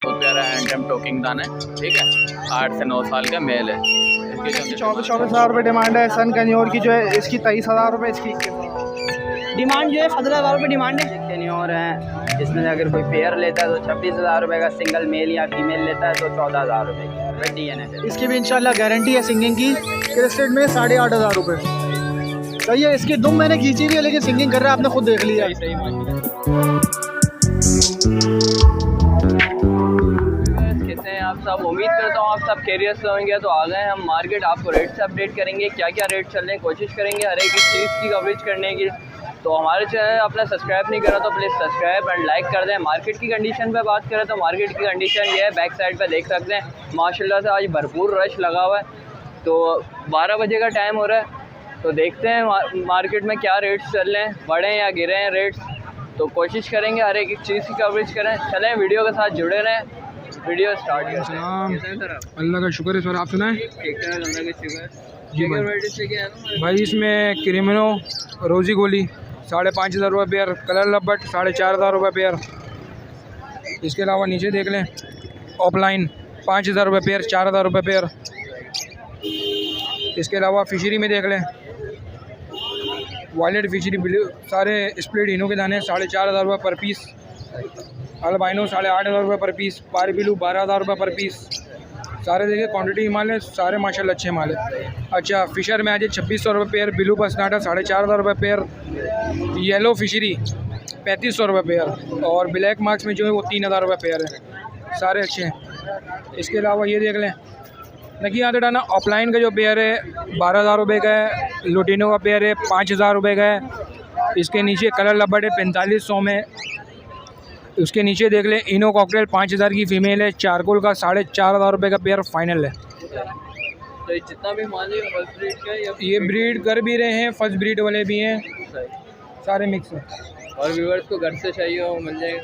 बहुत प्यारा hand drum talking दान है, ठीक है। 8 से 9 साल का मेल है। इसकी 24,000 रुपये डिमांड है। सन कन्योर की जो है इसकी 23,000 रुपये इसकी डिमांड जो है। 17,000 रुपये डिमांड है। कन्योर है, इसमें अगर कोई पेयर लेता है तो 26,000 रुपये का, सिंगल मेल या फीमेल लेता है तो 14,000 रुपये की DNA। इसकी भी इंशाल्लाह गारंटी है सिंगिंग की। क्रिस्टेड में 8,500 रुपये। सही है। इसकी दुम मैंने खींची हुई है लेकिन सिंगिंग कर रहा है, आपने खुद देख लिया। कैसे हैं आप सब? उम्मीद करता हूँ आप सब खैरियत से होंगे। तो आ गए हम मार्केट, आपको रेट से अपडेट करेंगे, क्या क्या रेट चल रहे हैं, कोशिश करेंगे हर एक चीज़ की कवरेज करने की। तो हमारे चैनल अपना सब्सक्राइब नहीं करा तो प्लीज़ सब्सक्राइब एंड लाइक कर दें। मार्केट की कंडीशन पे बात करें तो मार्केट की कंडीशन ये है, बैक साइड पे देख सकते हैं माशाल्लाह से आज भरपूर रश लगा हुआ है। तो 12 बजे का टाइम हो रहा है, तो देखते हैं मार्केट में क्या रेट्स चल रहे हैं, बढ़े या गिरे हैं रेट्स। तो कोशिश करेंगे हर एक चीज़ की कवरेज करें। चलें वीडियो के साथ जुड़े रहें, वीडियो स्टार्ट करते हैं। अल्लाह का शुक्र है सर, आप सुनाएं? ठीक है, अल्लाह का शुक्र जी भाई। भाई इसमें क्रिमिनो रोजी गोली 5,500 रुपये पेयर, कलर लब्बट 4,500 रुपये पेयर। इसके अलावा नीचे देख लें ऑफलाइन 5,000 रुपये पेयर, 4,000 रुपये पेयर। इसके अलावा फिशरी में देख लें वायलेट फिशरी ब्लू, सारे स्प्लिट इनों के दाने 4,500 रुपये पर पीस। अल्बाइनो 8,500 रुपये पर पीस। पारबिलू 12,000 रुपये पर पीस। सारे देखिए क्वांटिटी माल है, सारे माशाल्लाह अच्छे माल है। अच्छा फिशर में आज 2,600 रुपये पेयर, ब्लू पसनाटा 4,500 रुपये पेयर, येलो फिशरी 3,500 रुपये पेयर, और ब्लैक मार्क्स में जो है वो 3,000 रुपये पेयर है, सारे अच्छे हैं। इसके अलावा ये देख लें देखिए यहाँ डाना ऑफलाइन का जो पेयर है 12,000 रुपये का है, लोटिनो का पेयर है 5,000 रुपये का है। इसके नीचे कलर लबड़ है 4,500 में। उसके नीचे देख लें इनो कॉकटेल 5,000 की फ़ीमेल है, चारकोल का 4,500 रुपये का पेयर फाइनल है। तो जितना भी माल है फर्स्ट ब्रीड का या ये ब्रीड कर भी रहे हैं, फर्स्ट ब्रीड वाले भी हैं, सारे मिक्स हैं। और व्यूअर्स को घर से चाहिए हो मिल जाएगा।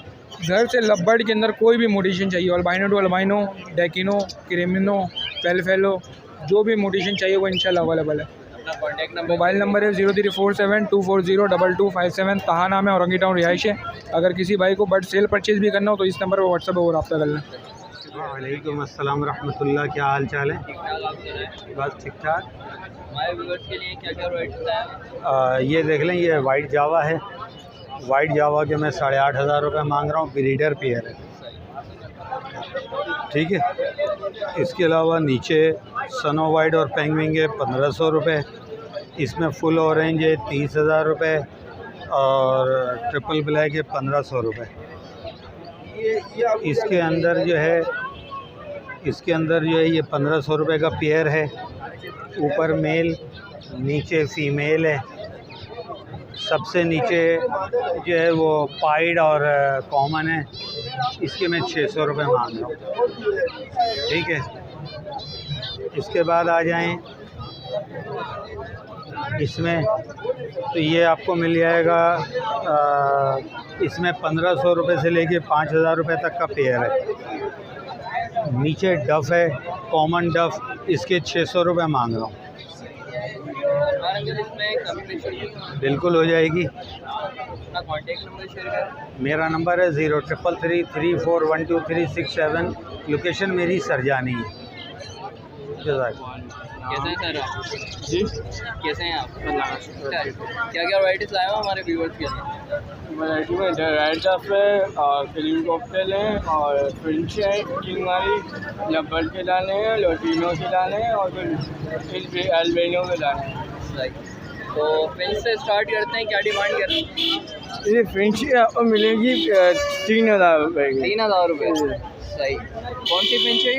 घर से लब्बड़ के अंदर कोई भी मोडिशन चाहिए, अल्बाइनो टू अल्बाइनो, डेकिनो, क्रेमिनो, पेलफेलो, जो भी मोडिशन चाहिए वो इंशाल्लाह अवेलेबल है। कॉन्टैक्ट नंबर मोबाइल नंबर है 03472402402257। तहा नाम है, औरंगी टाउन रिहाइश है। अगर किसी भाई को बर्ड सेल परचेज़ भी करना हो तो इस नंबर पर व्हाट्सएप पर रब्ता कर लें। वालेकुम अस्सलाम रहमतुल्लाह, क्या हाल चाल है? बस ठीक ठाक। हमारे व्यूअर्स के लिए क्या क्या रेट है? ये देख लें, ये वाइट जावा है। वाइट जावा के मैं 8,500 रुपये मांग रहा हूँ, ब्रीडर पेयर है, ठीक है। इसके अलावा नीचे सनो वाइट और पेंगविंग है 1,500 रुपये। इसमें फुल ऑरेंज है 30,000 रुपये, और ट्रिपल ब्लैक है 1,500 रुपये। इसके अंदर जो है ये 1,500 रुपये का पेयर है। ऊपर मेल, नीचे फीमेल है। सबसे नीचे जो है वो पाइड और कॉमन है, इसके मैं 600 रुपये मांग रहा हूँ, ठीक है। इसके बाद आ जाएं इसमें, तो ये आपको मिल जाएगा इसमें 1,500 रुपये से लेके 5,000 रुपये तक का पेयर है। नीचे डफ़ है, कॉमन डफ़, इसके 600 रुपये मांग रहा हूँ। बिल्कुल हो जाएगी। मेरा नंबर है 0333341236 लोकेशन मेरी सरजानी है। कैसे हैं सर आप? जी कैसे हैं आप? क्या क्या वैराइटीज़ लाए हो हमारे व्यूअर्स के लिए? वैरायटी में रेड डफ है, क्रीम कॉकटेल है, और फ्रेंच है, किंग वाली लब्बड़ के दाने हैं, लोटिनो के दाने हैं, और फिर अल्बाइनो के दाने हैं। तो फ्रेंच से स्टार्ट करते हैं, क्या डिमांड कर रहे हैं? ये फ्रेंच आपको मिलेगी 3,000 रुपये की। 3,000 रुपये, सही। कौन सी फ्रेंच है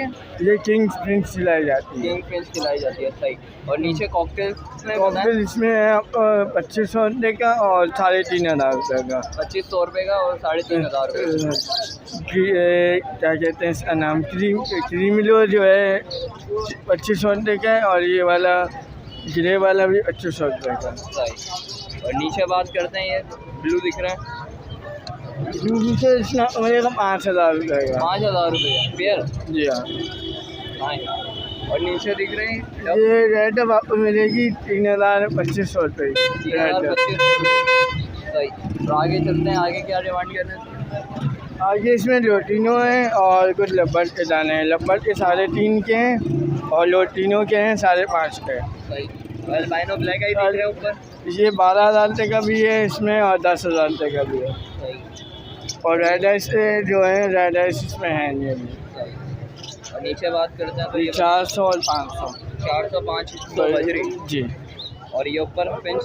ये किंग फ्रेंच खिलाई जाती है। किंग फ्रेंच खिलाई जाती है, सही। और नीचे कॉकटेल कॉकटेल इसमें है आपको 2,500 रुपये का और 3,500 रुपये का। 2,500 रुपये का और 3,500 रुपये। क्या कहते हैं इसका नाम, क्रीमिलो जो है 2,500 रुपये का है, और ये वाला ग्रे वाला भी 2,500 रुपये का, सही। और नीचे बात करते हैं, ये ब्लू दिख रहा है, नीचे इसका मिलेगा 5,000 रुपये का। 5,000 रुपये पेयर, जी हाँ। और नीचे दिख रहे हैं ये रेड आपको मिलेगी 3,250 रुपये की। 3,250 रुपये, सही। तो आगे चलते हैं, आगे क्या डिमांड कर रहे हैं? आगे इसमें लोटिनो है और कुछ लब्बड़ के दाने हैं। लब्बड़ के 3.5 के हैं और लोटिनो के हैं 5.5 के। सही। अल्बाइनो ब्लैक आई दिख रहा है ऊपर। ये 12,000 तक का भी है इसमें और 10,000 तक का भी है। सही। और रेड आइस जो है रेड आइस इसमें है ये भी। सही। और नीचे बात करते हैं तो ये 400 और 500। 400 500 बजरी। जी। और ये ऊपर पिंच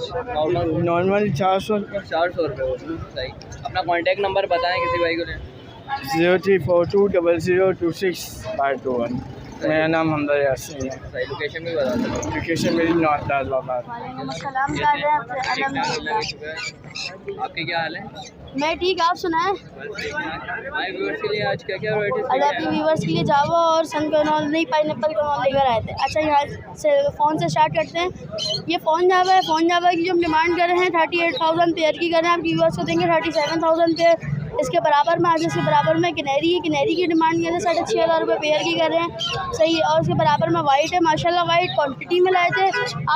नॉर्मल 400 रुपये। सही। अपना कांटेक्ट नंबर बताएं किसी भाई को लें। 0342002621। मेरा नाम हमदर्द यासीन है। सही। लोकेशन भी बता दो। लोकेशन मेरी नॉर्थ लालबाग। आपके क्या हाल है? मैं ठीक, आप सुनाएं। हमारे व्यूअर्स के लिए आज क्या क्या वैराइटीज आज आपके व्यूवर्स के लिए जावा और सन कनौल नहीं पाइनएप्पल कनौल लेकर आए थे। अच्छा, यहाँ से फ़ोन से स्टार्ट करते हैं। ये फ़ोन जावा है। फ़ोन जावा की जो हम डिमांड कर रहे हैं 38,000 पेयर की कर रहे हैं। आपके व्यूवर्स को देंगे 37,000 पेयर। इसके बराबर में आज इसके बराबर में किनरी है। किनरी की डिमांड कर रहे हैं 6,500 रुपये पेयर की कर रहे हैं। सही है। और उसके बराबर में वाइट है, माशाल्लाह वाइट क्वांटिटी में लाए थे।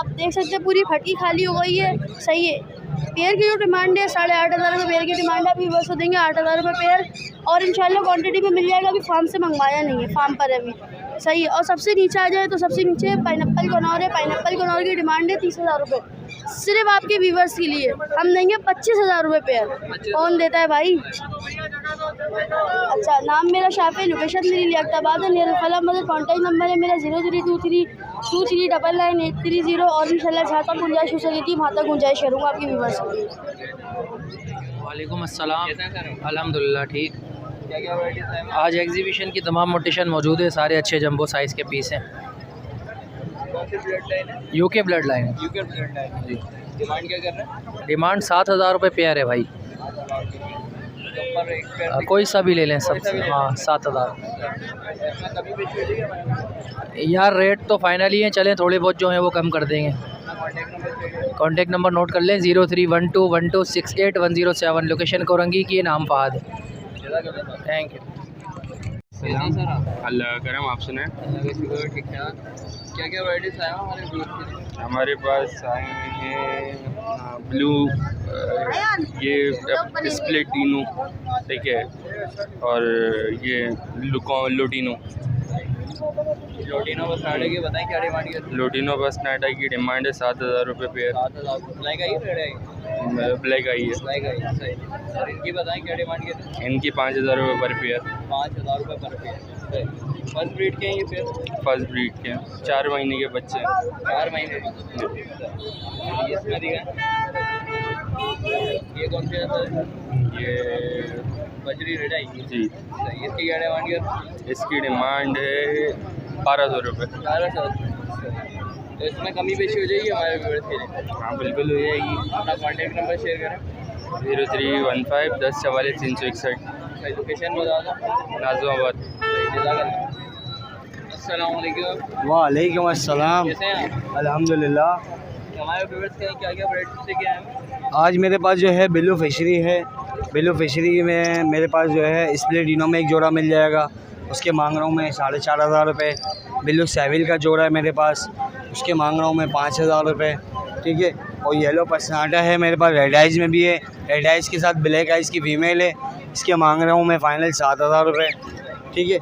आप देख सकते हैं पूरी फटी खाली हो गई है। सही है। पेयर की जो डिमांड है 8,500 रुपये पेयर की डिमांड है। अभी बस को देंगे 8,000 रुपये पेयर और इंशाल्लाह क्वांटिटी में मिल जाएगा। अभी फार्म से मंगवाया नहीं है, फार्म पर है अभी। सही है। और सबसे नीचे आ जाए तो सबसे नीचे पाइनएप्पल कनौर है। पाइनएप्पल कनौर की डिमांड है 30,000 रुपये सिर्फ आपके व्यूवर्स के लिए। हम देंगे 25,000 रुपये पेयर। कौन देता है भाई? अच्छा, नाम मेरा शाफी, लोकेशन मेरी लियाकताबाद है, नियर फला मदद। कॉन्टैक्ट नंबर है मेरा 0323239830 और इंशाल्लाह जहाँ तक गुंजाइश हो सकेगी वहाँ तक गुंजाइश करूँगा आपके व्यूवर्स के लिए। वालेकुम अस्सलाम। अल्हम्दुलिल्लाह ठीक। क्या क्या वैराइटीज है? आज एग्जीबिशन की तमाम मोटिशन मौजूद है। सारे अच्छे जंबो साइज़ के पीस हैं। कौन सी ब्लड लाइन है? यूके ब्लड लाइन है यूके ब्लड लाइन। जी। डिमांड क्या कर रहे हैं? डिमांड 7,000 रुपये पेयर है भाई। ऊपर एक पेयर कोई सा भी ले लें सब। हाँ 7,000। इसमें कभी भी छूट जाएगा। यार रेट तो फाइनल ही है, चलें थोड़े बहुत जो हैं वो कम कर देंगे। कॉन्टेक्ट नंबर नोट कर लें 0312126810 लोकेशन कोरंगी की, नाम फहाद है। Thank you. अल्लाह करम, आप सुनाएं। अल्लाह का शुक्र, ठीक ठाक। क्या क्या वैराइटीज आए हमारे व्यूअर्स के लिए? हमारे पास आए हैं ब्लू, ये स्प्लेटिनो, ठीक है, और ये लोटिनो। लोटिनो बस नाडे की बताएं क्या डिमांड की? लोटिनो बस नाटा की डिमांड है 7,000 रुपये pair. 7,000। Black eye red eye? Black eye है। Black eye. सही। और इनकी बताएं क्या डिमांड की? इनकी 5,000 रुपये पर पेयर। 5,000 रुपये पर पेयर। फर्स्ट ब्रीड के हैं ये पेयर? फर्स्ट ब्रीड के 4 महीने के बच्चे हैं। 4 महीने। ये इसमें दिखा। ये कौन सी है? ये बजरी रेड आई जी। सही। इसकी क्या डिमांड की? इसकी डिमांड है 1,200 रुपये। 1,200। तो इसमें कमी पेशी हो जाएगी हमारे व्यूअर्स के लिए? हाँ बिल्कुल हो जाएगी। अपना कॉन्टैक्ट नंबर शेयर करें। 0315 10 44 361। सही। लोकेशन बता दो। नाज़िमाबाद। अस्सलाम वालेकुम। वालेकुम अस्सलाम। कैसे हैं आप? अल्हम्दुलिल्लाह। हमारे व्यूअर्स के लिए क्या क्या वैराइटीज लेके आए हैं? आज मेरे पास जो है बिल्लू फिशरी है। बिल्लू फिशरी में मेरे पास जो है स्प्लेटिनो में एक जोड़ा मिल जाएगा, उसके मांग रहा हूँ मैं 4,500 रुपये। बिल्लू सेविल का जोड़ा है मेरे पास, उसके मांग रहा हूँ मैं 5,000 रुपये। ठीक है। और येलो पसनाटा है मेरे पास, रेड आइज़ में भी है। रेड आइज़ के साथ ब्लैक आइज़ की फ़ीमेल है, इसके मांग रहा हूँ मैं फ़ाइनल 7,000 रुपये। ठीक है।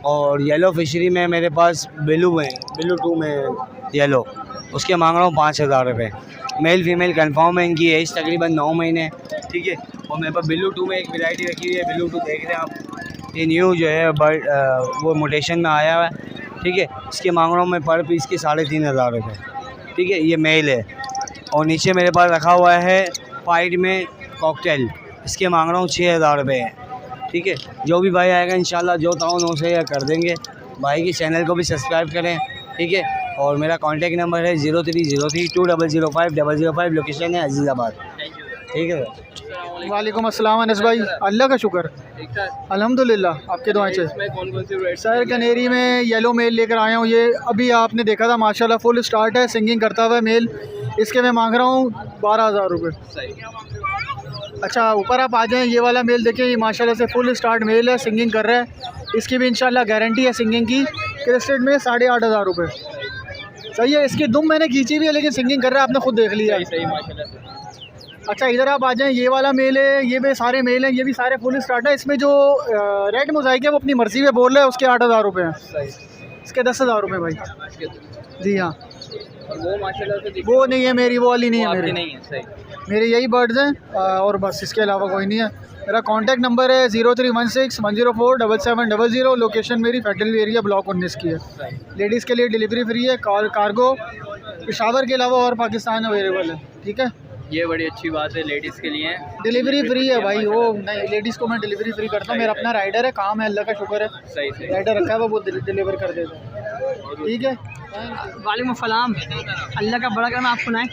और येलो फिशरी में मेरे पास बिल्लू है, बिल्लू 2 में येलो, उसके मांग रहा हूँ 5,000 रुपये। मेल फीमेल कंफर्म है, इनकी एज तकरीबन 9 महीने। ठीक है। और मेरे पास बिल्लू 2 में एक वैरायटी रखी हुई है। बिल्लू 2 देख रहे हैं आप, ये न्यू जो है बर्ड वो मोटेशन में आया हुआ है। ठीक है। इसके मांग रहा हूँ मैं पर पीस के 3,500 रुपये। ठीक है। ये मेल है। और नीचे मेरे पास रखा हुआ है पाइड में कॉकटेल, इसके मांग रहा हूँ 6,000 रुपये है। ठीक है। जो भी भाई आएगा इंशाल्लाह जो ताउन हो सके कर देंगे। भाई के चैनल को भी सब्सक्राइब करें। ठीक है। और मेरा कॉन्टैक्ट नंबर है 0303205005 लोकेशन है अजीज़ाबाद। ठीक है। वालेकुम अस्सलाम अनस भाई। अल्लाह का शुक्र, ठीक ठाक। अल्हम्दुलिल्लाह। आपके दुआएं से। इसमें कौन कौन सी वैराइटी? सर कनेरी में येलो मेल लेकर आया हूँ। ये अभी आपने देखा था माशाल्लाह फुल स्टार्ट है, सिंगिंग करता हुआ मेल। इसके मैं मांग रहा हूँ 12,000 रुपये। सही। अच्छा, ऊपर आप आ जाएँ, ये वाला मेल देखें, ये माशाल्लाह से फुल स्टार्ट मेल है, सिंगिंग कर रहा है। इसकी भी इंशाल्लाह गारंटी है सिंगिंग की। क्रेस्टेड में 8,500 रुपये। सही है। इसकी दुम मैंने खींची भी है लेकिन सिंगिंग कर रहा है, आपने खुद देख लिया। सही माशाल्लाह से। अच्छा इधर आप आ जाएं, ये वाला मेल है, ये भी सारे मेल हैं, ये भी सारे फुल स्टार्ट है। इसमें जो रेड मोज़ाइक है वो अपनी मर्ज़ी पे बोल रहा है, उसके 8,000 रुपये हैं, इसके 10,000 रुपये भाई। जी हाँ, वो माशाल्लाह से वो नहीं है मेरी, वो वाली नहीं है आपकी मेरी, नहीं है, सही। मेरे यही बर्ड्स हैं और बस इसके अलावा कोई नहीं है। मेरा कॉन्टैक्ट नंबर है 0316-104-7700। लोकेशन मेरी फेडरल एरिया ब्लॉक 19 की है। लेडीज़ के लिए डिलीवरी फ्री है, कार्गो पेशावर के अलावा और पाकिस्तान अवेलेबल है। ठीक है, ये बड़ी अच्छी बात है, लेडीज़ के लिए डिलीवरी फ्री है भाई। वो नहीं, लेडीज़ को मैं डिलीवरी फ्री करता हूँ, मेरा अपना राइडर है, काम है, अल्लाह का शुक्र है, सही सही। राइडर रखा है, वो डिलीवर कर देता है। ठीक है, वालेकुम अस्सलाम, अल्लाह का बड़ा करम आप सुनाएं।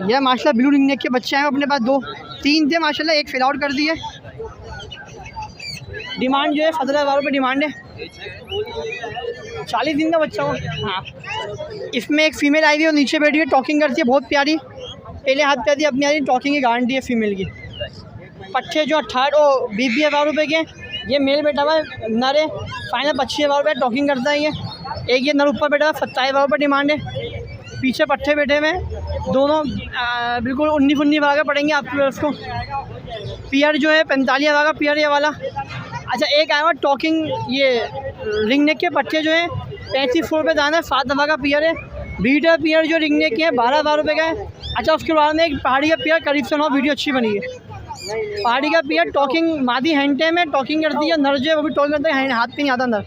यह माशाल्लाह ब्लू रिंग नेक के बच्चे हैं अपने पास, 2-3 थे माशाल्लाह, एक फिल आउट कर दिए। डिमांड जो है 17,000 रुपये डिमांड है, 40 दिन का बच्चा हो। हाँ, इसमें एक फ़ीमेल आई हुई है, नीचे बैठी है, टॉकिंग करती है, बहुत प्यारी, पहले हाथ पे आती है, अपनी आती है, टॉकिंग की गारंटी है फीमेल की। पट्टे जो 20,000 रुपये के, ये मेल बैठा हुआ है, नर है, फाइनल 25,000 रुपये टॉकिंग करता है ये। एक ये नर ऊपर बैठा हुआ, 27,000 रुपये डिमांड है। पीछे पट्टे बैठे हुए हैं, दोनों बिल्कुल 19 वाला पड़ेंगे आपको। उसको पियर जो है 45,000 का पियर ये वाला। अच्छा, एक आया हुआ टॉकिंग, ये रिंग नेक के पट्टे जो हैं 35 रुपये दाना है, 7,000 का पियर है। बीटर पियर जो रिंग नेक के हैं 12,000 रुपये का है। अच्छा, उसके बाद में एक पहाड़ी का पियर, करीब से 9 वीडियो अच्छी बनी है। पहाड़ी का पियर टॉकिंग, मादी हैंडटे में टॉकिंग करती है, नर जो है वो भी टॉकिंग करता है, हाथ पे नहीं आता नर।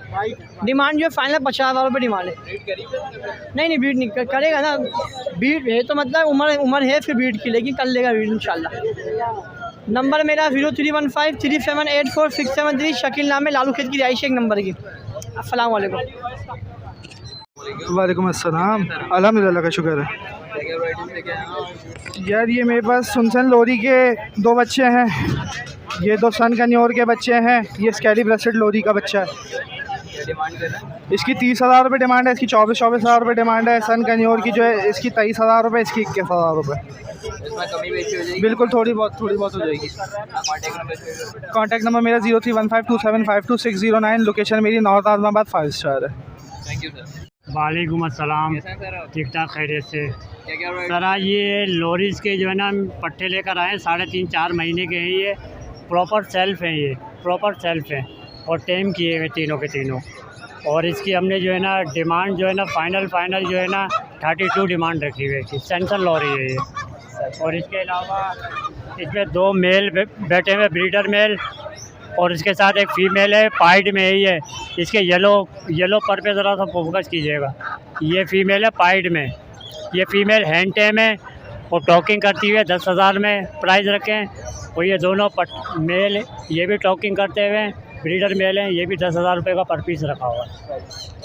डिमांड जो है फाइनल 50,000 रुपये डिमांड है। नहीं बीट नहीं करेगा ना, बीट है तो मतलब उम्र है फिर बीट की, लेकिन कर लेगा बीट इंशाल्लाह। नंबर मेरा 0315378467 शकील नाम है, लालू खेत की रिहाइश एक नंबर की। अस्सलाम वालेकुम। वालेकुम अस्सलाम, अल्हम्दुलिल्लाह का शुक्र है। यार ये मेरे पास सुनसन लोरी के 2 बच्चे हैं, ये 2 सन कन्योर के बच्चे हैं, ये स्कैली ब्रेस्टेड लोरी का बच्चा है। इसकी 30,000 रुपये डिमांड है, इसकी 24,000 रुपये डिमांड है। सन कन्योर की जो है इसकी 23,000 रुपये, इसकी 21,000 रुपये। इसमें कमी बेची हो जाएगी? बिल्कुल थोड़ी बहुत हो जाएगी। कॉन्टैक्ट नंबर मेरा 031527526009। लोकेशन मेरी नॉर्थ आजमाबाद 5 स्टार है। Thank you sir. वालेकुम अस्सलाम, ठीक ठाक खैरियत से। सर आज ये लोरीज़ के जो है ना पट्टे लेकर आए हैं, 3.5-4 महीने के हैं। ये प्रॉपर सेल्फ हैं, ये प्रॉपर सेल्फ हैं और टेम किए हुए तीनों के तीनों। और इसकी हमने जो है ना डिमांड जो है ना फाइनल जो है ना 32 डिमांड रखी हुई है। सेंसन लॉरी है ये। और इसके अलावा इसमें 2 मेल बैठे हुए, ब्रीडर मेल, और इसके साथ एक फ़ीमेल है, पाइड में है ये। इसके येलो पर पे ज़रा सा फोकस कीजिएगा। ये फ़ीमेल है पाइड में, ये फ़ीमेल हैंड टेम है और टॉकिंग करती हुई 10,000 में प्राइस रखें। और ये दोनों मेल, ये भी टॉकिंग करते हुए ब्रीडर मेल हैं, ये भी 10,000 रुपये का पर पीस रखा हुआ है।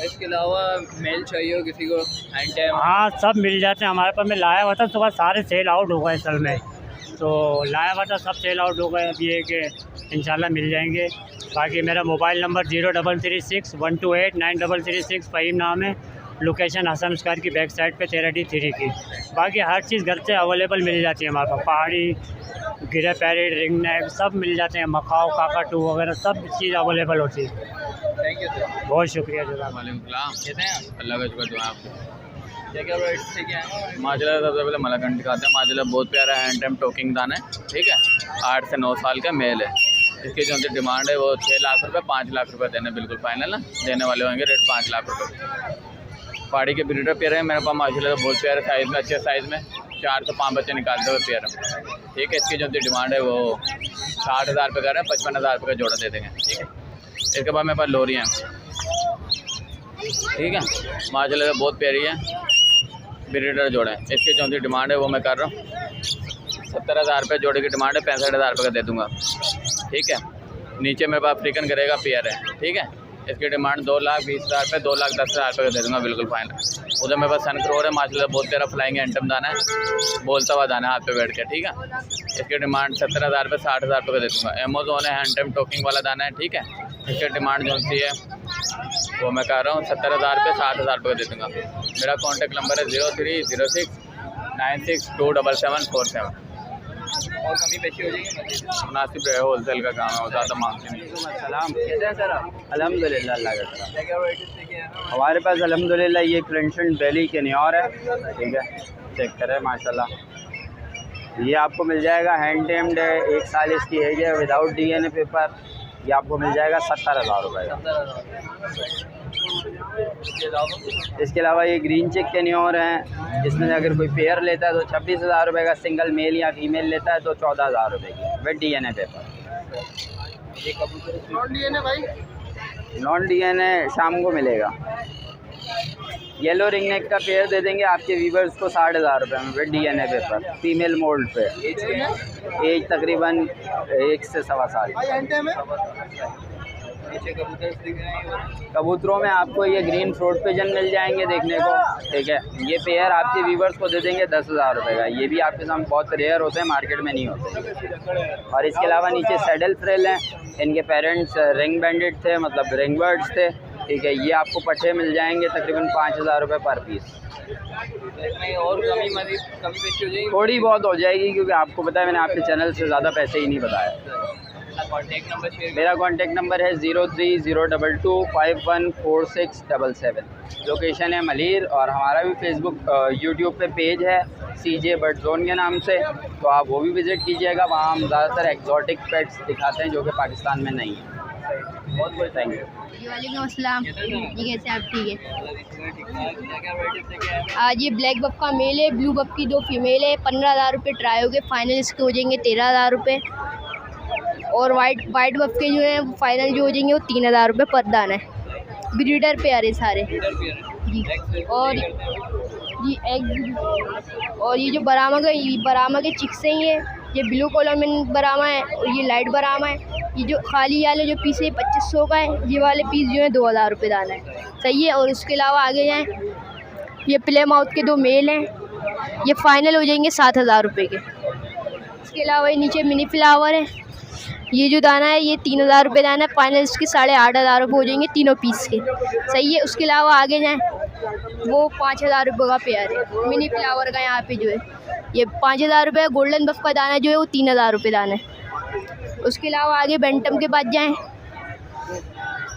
इसके अलावा मेल चाहिए हो किसी को हैंड टाइम? हाँ, सब मिल जाते हैं हमारे पास। मैं लाया हुआ था सुबह, सारे सेल आउट हो गए असल में, तो लाया हुआ था, सब सेल आउट हो गए। अब ये कि इंशाल्लाह मिल जाएंगे। बाकी मेरा मोबाइल नंबर 0336128933 फ़हीम नाम है। लोकेशन हसन स्क्वायर की बैक साइड पे 13D3 की। बाकी हर चीज़ घर से अवेलेबल मिल जाती है हमारे पास। पहाड़ी, गिरे पैरेट, रिंग नेक सब मिल जाते हैं, मकाओ, काकाटू वगैरह सब चीज़ अवेलेबल होती है। Thank you sir. बहुत शुक्रिया जनाब। कैसे हैं आप? अल्लाह का शुक्र दुआ आपको। क्या रेट से क्या है? माशाल्लाह सबसे पहले मलाकंड दिखाते हैं। माशाल्लाह बहुत प्यारा हैंड टाइम टॉकिंग दाना है, ठीक है। 8 से 9 साल का मेल है। इसकी जो उनकी डिमांड है वो 6 लाख रुपये, 5 लाख रुपये देने बिल्कुल फाइनल ना देने वाले होंगे। रेट 5 लाख रुपये। पहाड़ी के ब्रीडर पेयर है मेरे पास माशाल्लाह, बहुत प्यारे साइज़ में, अच्छे साइज़ में 4 से 5 बच्चे निकालते हुए पेयर है, ठीक है। इसकी जो उनकी डिमांड है वो 60,000 रुपये कर रहे हैं, 55,000 रुपये का जोड़ा दे देंगे, ठीक है। इसके बाद मेरे पास लोरी हैं, ठीक है, माशाल्लाह बहुत प्यारी है, ब्रीडर जोड़ा है। इसकी जो उनकी डिमांड है वो मैं कर रहा हूँ 70,000 रुपये जोड़े की डिमांड है, 65,000 रुपये का दे दूँगा, ठीक है। नीचे मेरे पास अफ्रीकन करेगा पेयर है, ठीक है। इसकी डिमांड 2,20,000 रुपये, 2,10,000 रुपये का दे दूँगा बिल्कुल फाइनल। उधर मेरे पास सन क्रोर है माशाल्लाह, बहुत प्यारा फ्लाइंग एंटम दाना है, बोलता हुआ दाना है हाथ पे बैठ के, ठीक है। इसकी डिमांड 70,000 रुपये, 60,000 रुपये का दे दूँगा। अमेज़ॉन है, हैंड टाइम टॉकिंग वाला दाना है, ठीक है। इसकी डिमांड जो सी है वो मैं कह रहा हूँ 70,000 रुपये, 60,000 रुपये का दे दूँगा। मेरा कॉन्टैक्ट नंबर है 030696274747। और कमी पेशी हो जाएगी? मुनासिब रहे, होलसेल का काम है, वो ज़्यादा मांगते नहीं। सलाम, कैसे हैं सर आप? अल्हम्दुलिल्लाह, अल्लाह का शुक्र। क्या रेट से क्या है? हमारे पास अल्हम्दुलिल्लाह ये क्लिंटन वैली के न्योर है, ठीक है, चेक करें माशाल्लाह। ये आपको मिल जाएगा हैंड टेम्ड है, 1 साल इसकी एज है, विदाउट DNA पेपर। ये आपको मिल जाएगा 70,000 रुपये का। इसके अलावा ये ग्रीन चेक के न्योर हैं, इसमें अगर कोई पेयर लेता है तो 26,000 रुपये का, सिंगल मेल या फीमेल लेता है तो 14,000 रुपये की with DNA paper. Non DNA शाम को मिलेगा। येलो रिंग नेक का पेयर दे देंगे आपके व्यूवर्स को 60,000 रुपये में with DNA paper, female mould पे। एज तकरीबन 1 से 1.25 साल। कबूतरों में आपको ये ग्रीन फ्रूट पिजन मिल जाएंगे देखने को, ठीक है। ये पेयर आपके व्यूवर्स को दे देंगे 10,000 रुपये का। ये भी आपके सामने बहुत रेयर होते हैं, मार्केट में नहीं होते। और इसके अलावा नीचे सैडल फ्रिल हैं, इनके पेरेंट्स रिंग बैंडेड थे, मतलब रिंग बर्ड्स थे, ठीक है। ये आपको पट्टे मिल जाएंगे तकरीबन 5,000 रुपये पर पीस। और कमी पेशी हो जाएगी, थोड़ी बहुत हो जाएगी, क्योंकि आपको पता है मैंने आपके चैनल से ज़्यादा पैसे ही नहीं बताया। Contact number share. मेरा कॉन्टैक्ट नंबर है 030225146777। लोकेशन है मलीर, और हमारा भी फेसबुक यूट्यूब पे पेज है CJ बर्ड जोन के नाम से, तो आप वो भी विज़िट कीजिएगा। वहाँ हम ज़्यादातर एक्जॉटिक पेट्स दिखाते हैं जो कि पाकिस्तान में नहीं है। बहुत बहुत थैंक यू। वालेकुम अस्सलाम। जी कैसे आप? ठीक है। आज ये ब्लैक बफ का मेल है, ब्लू बफ की 2 फीमेल है। 15,000 रुपये ट्राई हो गए, फाइनल इसके हो जाएंगे 13,000 रुपये। और वाइट बफ के जो है फाइनल जो हो जाएंगे वो 3,000 रुपये पर दाना है। ब्रीडर पे आ रहे सारे जी। और जी एग, और ये जो बरामा के चिक्स हैं, ये ब्लू कॉलर में बरामा है, और ये लाइट बरामा है। ये जो खाली वाले जो पीस है 2500 का है, ये वाले पीस जो है 2,000 रुपये दाना है, सही है। और उसके अलावा आगे जाएँ, ये प्ले माउथ के 2 मेल हैं, ये फाइनल हो जाएंगे 7,000 रुपये के। इसके अलावा ये नीचे मिनी फ्लावर है, ये जो दाना है ये 3,000 रुपये दाना है, फाइनल इसके 8,500 रुपये हो जाएंगे तीनों पीस के, सही है। उसके अलावा आगे जाएँ, वो 5,000 रुपये का पेयर है मिनी फ्लावर का। यहाँ पे जो है ये 5,000 रुपये, गोल्डन बफ का दाना जो है वो 3,000 रुपये दाना है। उसके अलावा आगे बेंटम के पास जाएँ,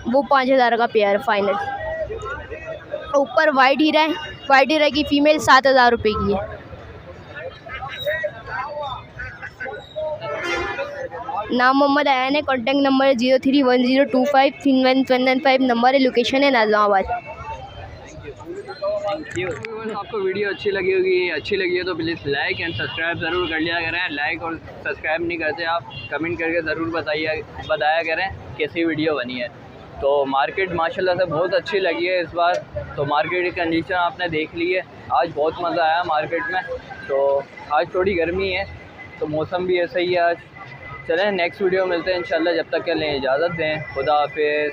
वो 5,000 का पेयर फाइनल। ऊपर वाइट हीरा की फ़ीमेल 7,000 रुपये की है। नाम मोहम्मद आयान है, कॉन्टैक्ट नंबर है 0310253115 नंबर है, लोकेशन है नाज़िमाबाद। आपको वीडियो अच्छी लगी है तो प्लीज़ लाइक एंड सब्सक्राइब ज़रूर कर लिया करें। लाइक और सब्सक्राइब नहीं करते आप, कमेंट करके ज़रूर बताया करें कैसी वीडियो बनी है। तो मार्केट माशाल्लाह से बहुत अच्छी लगी है इस बार। तो मार्केट की कंडीशन आपने देख ली है, आज बहुत मज़ा आया मार्केट में। तो आज थोड़ी गर्मी है, तो मौसम भी ऐसा ही है आज। चलें नेक्स्ट वीडियो मिलते हैं इंशाल्लाह, जब तक के लिए इजाज़त दें। खुदा हाफिज़।